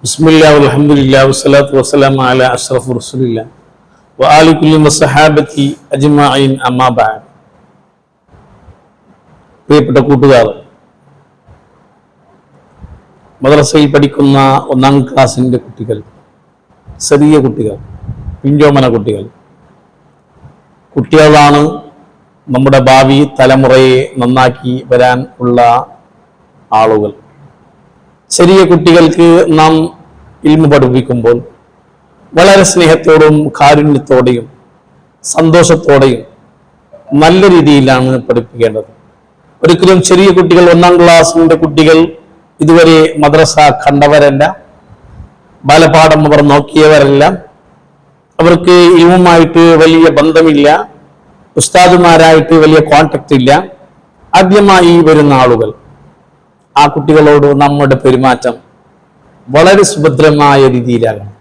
ബിസ്മില്ലാ വൽഹംദുലില്ലാ വസ്സലാത്തു വസ്സലാമു അലാ അഷ്റഫി റസൂലില്ലാ വആലി കുല്ലി വസ്സഹാബത്തി അജ്മഈൻ അമ്മാ ബഅദ്. പ്രിയപ്പെട്ട കൂട്ടുകാർ, മദ്രസയിൽ പഠിക്കുന്ന 1-ാം ക്ലാസ്സിൻ്റെ കുട്ടികൾ, ചെറിയ കുട്ടികൾ, പിഞ്ചോമന കുട്ടികളാണ് നമ്മുടെ ഭാവി തലമുറയെ നന്നാക്കി വരാൻ ഉള്ള ആളുകൾ. ചെറിയ കുട്ടികൾക്ക് നാം ഇൽമു പഠിപ്പിക്കുമ്പോൾ വളരെ സ്നേഹത്തോടും കാരുണ്യത്തോടെയും സന്തോഷത്തോടെയും നല്ല രീതിയിലാണ് പഠിപ്പിക്കേണ്ടത്. ഒരിക്കലും ചെറിയ കുട്ടികൾ, 1-ാം ക്ലാസ്സിൻ്റെ കുട്ടികൾ ഇതുവരെ മദ്രസ കണ്ടവരല്ല, ബാലപാഠം അവർ നോക്കിയവരല്ല, അവർക്ക് ഇൽമുമായിട്ട് വലിയ ബന്ധമില്ല, ഉസ്താദുമാരായിട്ട് വലിയ കോണ്ടാക്ട് ഇല്ല. ആദ്യമായി വരുന്ന ആളുകൾ, ആ കുട്ടികളോട് നമ്മുടെ പെരുമാറ്റം വളരെ സുഭദ്രമായ രീതിയിലാകണം.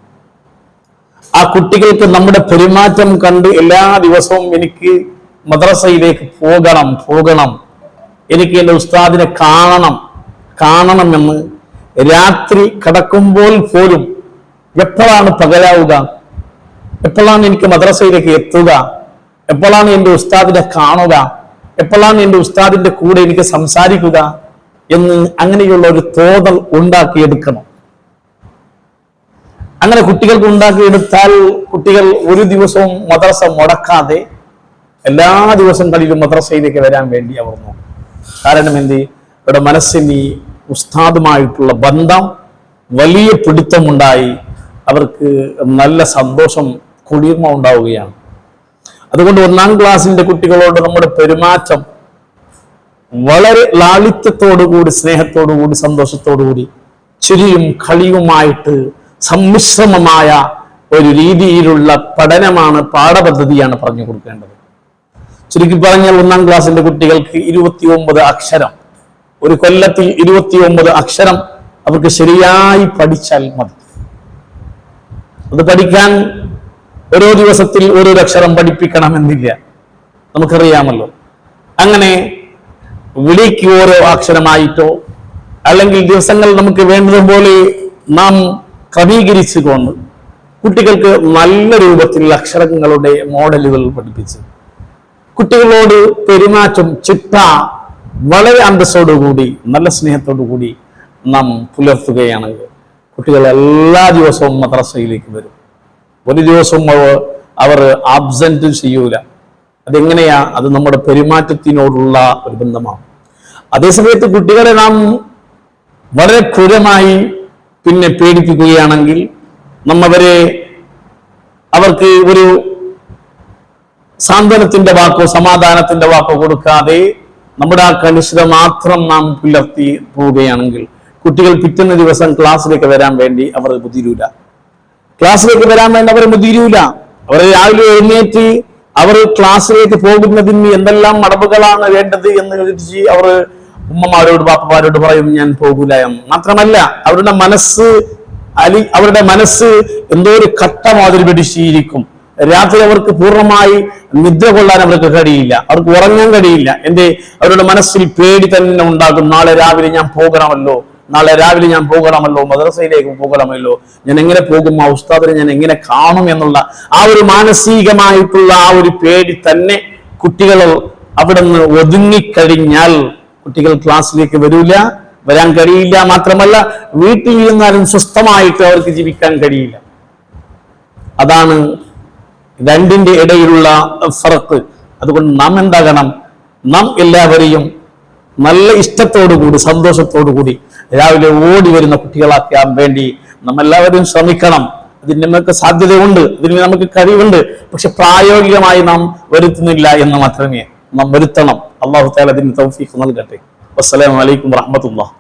ആ കുട്ടികൾക്ക് നമ്മുടെ പെരുമാറ്റം കണ്ട് എല്ലാ ദിവസവും എനിക്ക് മദ്രസയിലേക്ക് പോകണം, എനിക്ക് എൻ്റെ ഉസ്താദിനെ കാണണമെന്ന് രാത്രി കിടക്കുമ്പോൾ പോലും എപ്പോഴാണ് പകലാവുക, എപ്പോഴാണ് എനിക്ക് മദ്രസയിലേക്ക് എത്തുക, എപ്പോഴാണ് എൻ്റെ ഉസ്താദിനെ കാണുക, എപ്പോഴാണ് എൻ്റെ ഉസ്താദിന്റെ കൂടെ എനിക്ക് സംസാരിക്കുക എന്ന് അങ്ങനെയുള്ള ഒരു തോന്നൽ ഉണ്ടാക്കിയെടുക്കണം. അങ്ങനെ കുട്ടികൾക്ക് ഉണ്ടാക്കിയെടുത്താൽ കുട്ടികൾ ഒരു ദിവസവും മദ്രസ മുടക്കാതെ എല്ലാ ദിവസങ്ങളിലും മദ്രസയിലേക്ക് വരാൻ വേണ്ടി അവർ നോക്കും. കാരണം എന്ത്? അവരുടെ മനസ്സിന് ഉസ്താദുമായിട്ടുള്ള ബന്ധം വലിയ പിടുത്തമുണ്ടായി, അവർക്ക് നല്ല സന്തോഷം, കുളിർമ ഉണ്ടാവുകയാണ്. അതുകൊണ്ട് 1-ാം ക്ലാസ്സിന്റെ കുട്ടികളോട് നമ്മുടെ പെരുമാറ്റം വളരെ ലാളിത്യത്തോടുകൂടി, സ്നേഹത്തോടുകൂടി, സന്തോഷത്തോടുകൂടി, ചിരിയും കളിയുമായിട്ട് സമ്മിശ്രമമായ ഒരു രീതിയിലുള്ള പഠനമാണ്, പാഠപദ്ധതിയാണ് പറഞ്ഞു കൊടുക്കേണ്ടത്. ചുരുക്കി പറഞ്ഞാൽ 1-ാം ക്ലാസ്സിന്റെ കുട്ടികൾക്ക് 29 അക്ഷരം, ഒരു കൊല്ലത്തിൽ 29 അക്ഷരം അവർക്ക് ശരിയായി പഠിച്ചാൽ മതി. അത് പഠിക്കാൻ ഓരോ ദിവസത്തിൽ ഓരോ അക്ഷരം പഠിപ്പിക്കണമെന്നില്ല, നമുക്കറിയാമല്ലോ. അങ്ങനെ വിളിക്ക് ഓരോ അക്ഷരമായിട്ടോ അല്ലെങ്കിൽ ദിവസങ്ങൾ നമുക്ക് വേണ്ടതുപോലെ നാം ക്രമീകരിച്ചുകൊണ്ട് കുട്ടികൾക്ക് നല്ല രൂപത്തിൽ അക്ഷരങ്ങളുടെ മോഡലുകൾ പഠിപ്പിച്ച് കുട്ടികളോട് പെരുമാറ്റം ചിട്ട വളരെ അന്തസ്സോടുകൂടി നല്ല സ്നേഹത്തോടുകൂടി നാം പുലർത്തുകയാണെങ്കിൽ കുട്ടികൾ എല്ലാ ദിവസവും മദ്രസയിലേക്ക് വരും. ഒരു ദിവസവും അവർ ആബ്സെന്റ് ചെയ്യൂല. അതെങ്ങനെയാ? അത് നമ്മുടെ പെരുമാറ്റത്തിനോടുള്ള ഒരു ബന്ധമാണ്. അതേസമയത്ത് കുട്ടികളെ നാം വളരെ ക്രൂരമായി പേടിപ്പിക്കുകയാണെങ്കിൽ, അവർക്ക് ഒരു സാന്ത്വനത്തിന്റെ വാക്കോ സമാധാനത്തിന്റെ വാക്കോ കൊടുക്കാതെ നമ്മുടെ ആ കണിഷ്ഠത മാത്രം നാം പുലർത്തി പോവുകയാണെങ്കിൽ കുട്ടികൾ പിറ്റുന്ന ദിവസം ക്ലാസ്സിലേക്ക് വരാൻ വേണ്ടി അവർ മുതിരൂല. അവർ രാവിലെ എഴുന്നേറ്റ് അവർ ക്ലാസ്സിലേക്ക് പോകുന്നതിന് എന്തെല്ലാം മടവുകളാണ് വേണ്ടത് എന്ന് ചോദിച്ച് അവർ ഉമ്മമാരോട് ബാപ്പമാരോട് പറയും, ഞാൻ പോകൂല എന്ന്. മാത്രമല്ല അവരുടെ മനസ്സ് എന്തോ ഒരു കട്ട മാതിരി പിടിച്ചിരിക്കും. രാത്രി അവർക്ക് പൂർണ്ണമായി നിദ്ര കൊള്ളാൻ അവർക്ക് കഴിയില്ല, അവർക്ക് ഉറങ്ങാൻ കഴിയില്ല. അവരുടെ മനസ്സിൽ പേടി തന്നെ ഉണ്ടാകും. നാളെ രാവിലെ ഞാൻ പോകണമല്ലോ, മദ്രസയിലേക്ക് പോകണമല്ലോ, ഞാൻ എങ്ങനെ പോകും, ആ ഉസ്താദിനെ ഞാൻ എങ്ങനെ കാണും എന്നുള്ള ആ ഒരു മാനസികമായിട്ടുള്ള ആ ഒരു പേടി തന്നെ കുട്ടികൾ അവിടെ നിന്ന് ഒതുങ്ങിക്കഴിഞ്ഞാൽ കുട്ടികൾ ക്ലാസ്സിലേക്ക് വരാൻ കഴിയില്ല. മാത്രമല്ല വീട്ടിൽ ഇരുന്നാലും സ്വസ്ഥമായിട്ട് അവർക്ക് ജീവിക്കാൻ കഴിയില്ല. അതാണ് രണ്ടിന്റെ ഇടയിലുള്ള ഫറക്ക്. അതുകൊണ്ട് നാം എന്താകണം? നാം എല്ലാവരെയും നല്ല ഇഷ്ടത്തോടുകൂടി, സന്തോഷത്തോടുകൂടി രാവിലെ ഓടി വരുന്ന കുട്ടികളാക്കാൻ വേണ്ടി നാം എല്ലാവരും ശ്രമിക്കണം. അതിന് നമുക്ക് സാധ്യതയുണ്ട്, അതിന് നമുക്ക് കഴിവുണ്ട്. പക്ഷെ പ്രായോഗികമായി നാം വരുത്തുന്നില്ല എന്ന് മാത്രമേ നാം വരുത്തണം. അല്ലാഹു തആല അതിന് തൗഫീഖ് നൽകട്ടെ. അസ്സലാമു അലൈക്കും വറഹ്മത്തുള്ളാഹി.